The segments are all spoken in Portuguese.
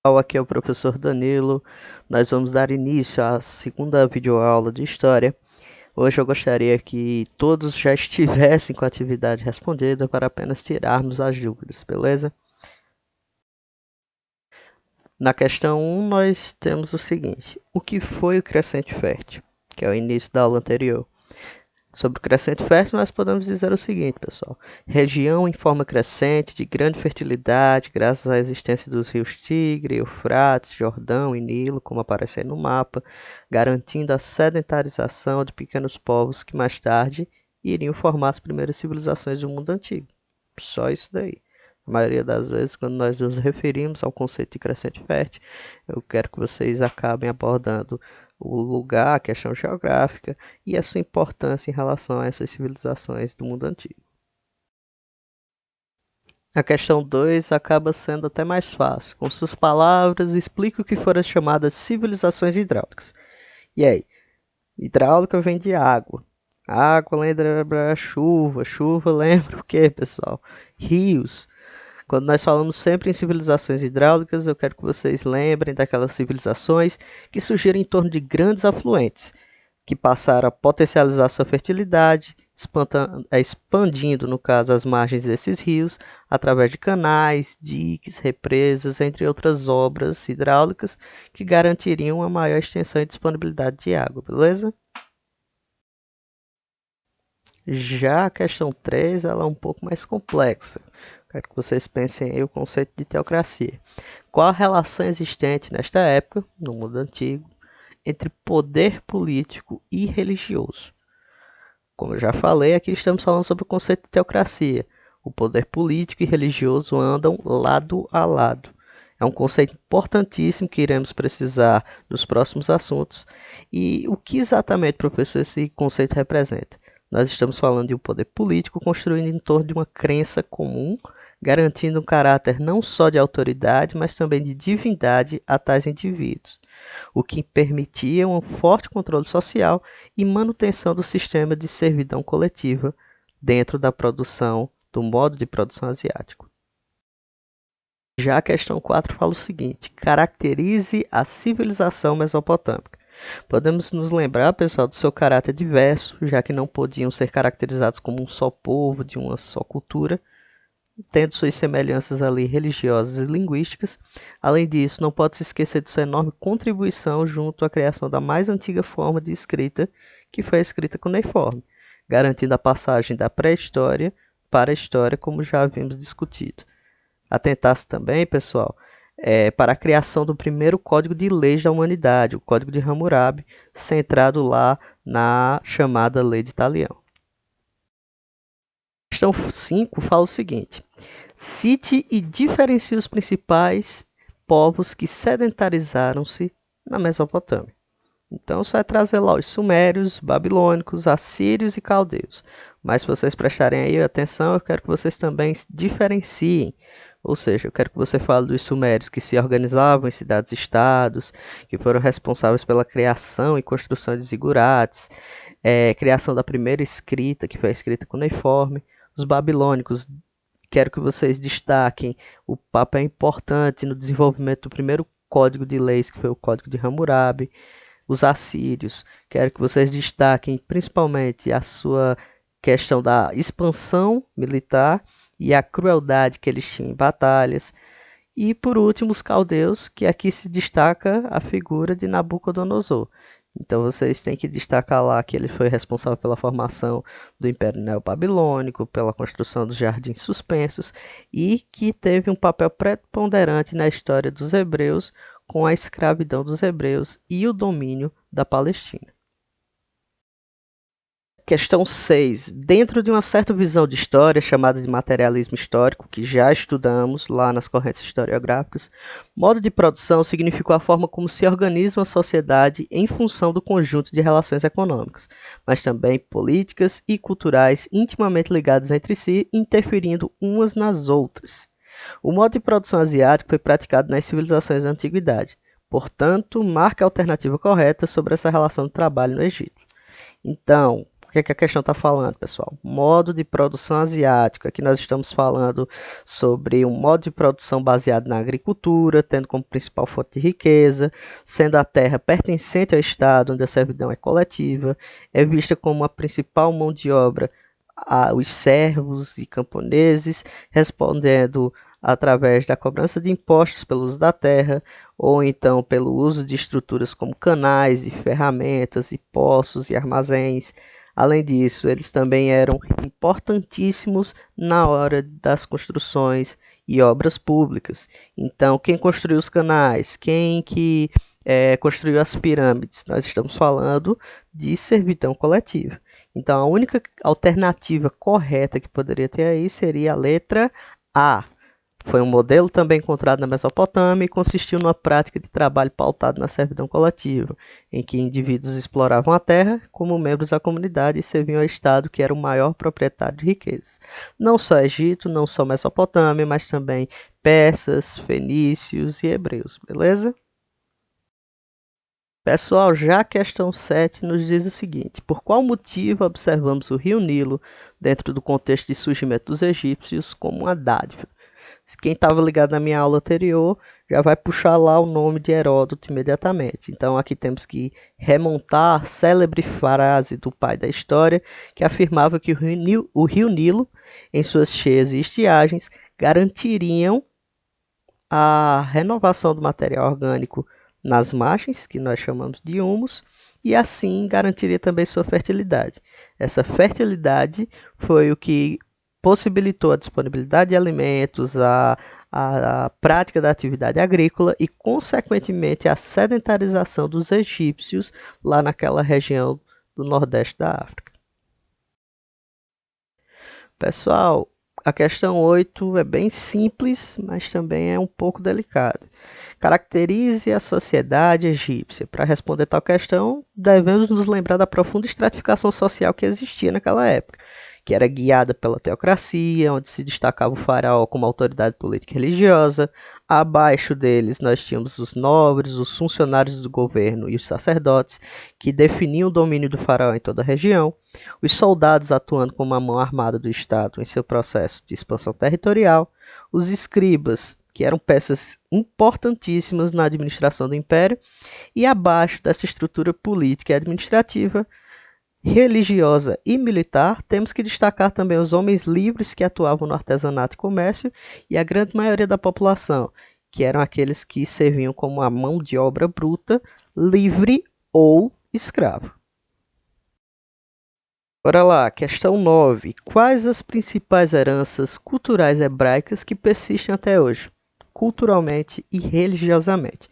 Aqui é o professor Danilo. Nós vamos dar início à segunda videoaula de História. Hoje eu gostaria que todos já estivessem com a atividade respondida para apenas tirarmos as dúvidas, beleza? Na questão 1, nós temos o seguinte: o que foi o crescente fértil? Que é o início da aula anterior. Sobre o crescente fértil, nós podemos dizer o seguinte, pessoal: região em forma crescente, de grande fertilidade, graças à existência dos rios Tigre, Eufrates, Jordão e Nilo, como aparece aí no mapa, garantindo a sedentarização de pequenos povos que mais tarde iriam formar as primeiras civilizações do mundo antigo. Só isso daí. A maioria das vezes, quando nós nos referimos ao conceito de crescente fértil, eu quero que vocês acabem abordando o lugar, a questão geográfica e a sua importância em relação a essas civilizações do mundo antigo. A questão 2 acaba sendo até mais fácil. Com suas palavras, explique o que foram as chamadas civilizações hidráulicas. E aí? Hidráulica vem de água. Água lembra chuva. Chuva lembra o que, pessoal? Rios. Quando nós falamos sempre em civilizações hidráulicas, eu quero que vocês lembrem daquelas civilizações que surgiram em torno de grandes afluentes, que passaram a potencializar sua fertilidade, expandindo, no caso, as margens desses rios, através de canais, diques, represas, entre outras obras hidráulicas que garantiriam uma maior extensão e disponibilidade de água, beleza? Já a questão 3 ela é um pouco mais complexa. Quero que vocês pensem aí o conceito de teocracia. Qual a relação existente nesta época, no mundo antigo, entre poder político e religioso? Como eu já falei, aqui estamos falando sobre o conceito de teocracia. O poder político e religioso andam lado a lado. É um conceito importantíssimo que iremos precisar nos próximos assuntos. E o que exatamente, professor, esse conceito representa? Nós estamos falando de um poder político construído em torno de uma crença comum, garantindo um caráter não só de autoridade, mas também de divindade a tais indivíduos, o que permitia um forte controle social e manutenção do sistema de servidão coletiva dentro da produção, do modo de produção asiático. Já a questão 4 fala o seguinte: caracterize a civilização mesopotâmica. Podemos nos lembrar, pessoal, do seu caráter diverso, já que não podiam ser caracterizados como um só povo, de uma só cultura, tendo suas semelhanças ali religiosas e linguísticas. Além disso, não pode se esquecer de sua enorme contribuição junto à criação da mais antiga forma de escrita, que foi a escrita cuneiforme, garantindo a passagem da pré-história para a história, como já havíamos discutido. Atentar-se também, pessoal, para a criação do primeiro código de leis da humanidade, o Código de Hammurabi, centrado lá na chamada Lei de Talião. A questão 5 fala o seguinte: cite e diferencie os principais povos que sedentarizaram-se na Mesopotâmia. Então, você vai trazer lá os sumérios, babilônicos, assírios e caldeus. Mas se vocês prestarem aí atenção, eu quero que vocês também diferenciem. Ou seja, eu quero que você fale dos sumérios que se organizavam em cidades-estados, que foram responsáveis pela criação e construção de zigurates, criação da primeira escrita, que foi a escrita cuneiforme. Os babilônicos, quero que vocês destaquem o papel importante no desenvolvimento do primeiro código de leis, que foi o Código de Hammurabi. Os assírios, quero que vocês destaquem principalmente a sua questão da expansão militar e a crueldade que eles tinham em batalhas. E, por último, os caldeus, que aqui se destaca a figura de Nabucodonosor. Então, vocês têm que destacar lá que ele foi responsável pela formação do Império Neobabilônico, pela construção dos Jardins Suspensos e que teve um papel preponderante na história dos hebreus, com a escravidão dos hebreus e o domínio da Palestina. Questão 6. Dentro de uma certa visão de história, chamada de materialismo histórico, que já estudamos lá nas correntes historiográficas, modo de produção significou a forma como se organiza uma sociedade em função do conjunto de relações econômicas, mas também políticas e culturais intimamente ligadas entre si, interferindo umas nas outras. O modo de produção asiático foi praticado nas civilizações da antiguidade, portanto, marca a alternativa correta sobre essa relação de trabalho no Egito. Então, que é que a questão está falando, pessoal? Modo de produção asiático. Aqui nós estamos falando sobre um modo de produção baseado na agricultura, tendo como principal fonte de riqueza, sendo a terra pertencente ao Estado, onde a servidão é coletiva, é vista como a principal mão de obra aos servos e camponeses, respondendo através da cobrança de impostos pelo uso da terra, ou então pelo uso de estruturas como canais e ferramentas e poços e armazéns. Além disso, eles também eram importantíssimos na hora das construções e obras públicas. Então, quem construiu os canais, quem que construiu as pirâmides? Nós estamos falando de servidão coletiva. Então, a única alternativa correta que poderia ter aí seria a letra A. Foi um modelo também encontrado na Mesopotâmia e consistiu numa prática de trabalho pautado na servidão coletiva, em que indivíduos exploravam a terra como membros da comunidade e serviam ao Estado, que era o maior proprietário de riquezas. Não só Egito, não só Mesopotâmia, mas também persas, fenícios e hebreus, beleza? Pessoal, já a questão 7 nos diz o seguinte: por qual motivo observamos o rio Nilo, dentro do contexto de surgimento dos egípcios, como uma dádiva? Quem estava ligado na minha aula anterior já vai puxar lá o nome de Heródoto imediatamente. Então aqui temos que remontar a célebre frase do pai da história, que afirmava que o rio Nilo, em suas cheias e estiagens, garantiriam a renovação do material orgânico nas margens, que nós chamamos de humus, e assim garantiria também sua fertilidade. Essa fertilidade foi o que possibilitou a disponibilidade de alimentos, a prática da atividade agrícola e, consequentemente, a sedentarização dos egípcios lá naquela região do nordeste da África. Pessoal, a questão 8 é bem simples, mas também é um pouco delicada. Caracterize a sociedade egípcia. Para responder tal questão, devemos nos lembrar da profunda estratificação social que existia naquela época, que era guiada pela teocracia, onde se destacava o faraó como autoridade política e religiosa. Abaixo deles nós tínhamos os nobres, os funcionários do governo e os sacerdotes, que definiam o domínio do faraó em toda a região. Os soldados atuando como a mão armada do Estado em seu processo de expansão territorial. Os escribas, que eram peças importantíssimas na administração do império. E abaixo dessa estrutura política e administrativa, religiosa e militar, temos que destacar também os homens livres que atuavam no artesanato e comércio e a grande maioria da população, que eram aqueles que serviam como a mão de obra bruta, livre ou escravo. Bora lá, questão 9. Quais as principais heranças culturais hebraicas que persistem até hoje, culturalmente e religiosamente?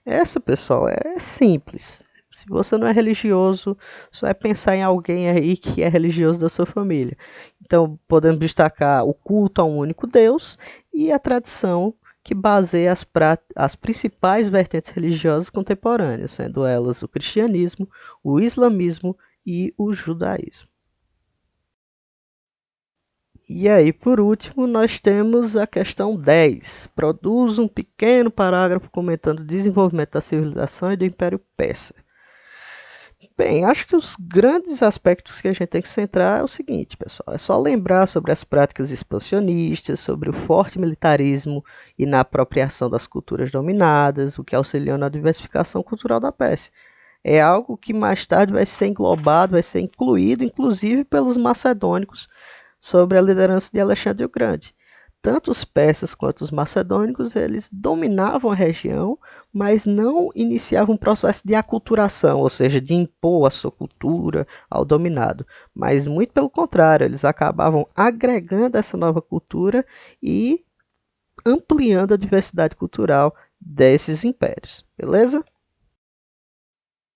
Essa, pessoal, é simples. Se você não é religioso, só é pensar em alguém aí que é religioso da sua família. Então, podemos destacar o culto a um único Deus e a tradição que baseia as principais vertentes religiosas contemporâneas, sendo elas o cristianismo, o islamismo e o judaísmo. E aí, por último, nós temos a questão 10. Produz um pequeno parágrafo comentando o desenvolvimento da civilização e do Império Persa. Bem, acho que os grandes aspectos que a gente tem que centrar é o seguinte, pessoal. É só lembrar sobre as práticas expansionistas, sobre o forte militarismo e na apropriação das culturas dominadas, o que auxiliou na diversificação cultural da Pérsia. É algo que mais tarde vai ser englobado, vai ser incluído, inclusive pelos macedônicos, sobre a liderança de Alexandre o Grande. Tanto os persas quanto os macedônicos, eles dominavam a região, mas não iniciavam um processo de aculturação, ou seja, de impor a sua cultura ao dominado. Mas muito pelo contrário, eles acabavam agregando essa nova cultura e ampliando a diversidade cultural desses impérios. Beleza?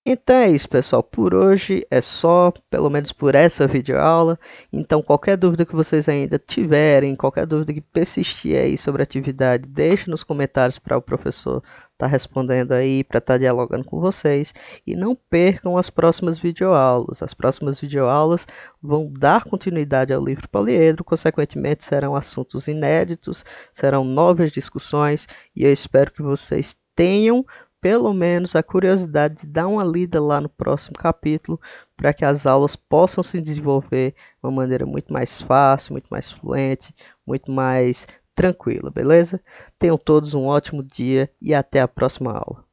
Então é isso, pessoal. Por hoje é só, pelo menos por essa videoaula. Então, qualquer dúvida que vocês ainda tiverem, qualquer dúvida que persistir aí sobre a atividade, deixe nos comentários para o professor estar respondendo aí, para estar dialogando com vocês. E não percam as próximas videoaulas. As próximas videoaulas vão dar continuidade ao livro poliedro, consequentemente serão assuntos inéditos, serão novas discussões e eu espero que vocês tenham pelo menos a curiosidade de dar uma lida lá no próximo capítulo, para que as aulas possam se desenvolver de uma maneira muito mais fácil, muito mais fluente, muito mais tranquila, beleza? Tenham todos um ótimo dia e até a próxima aula.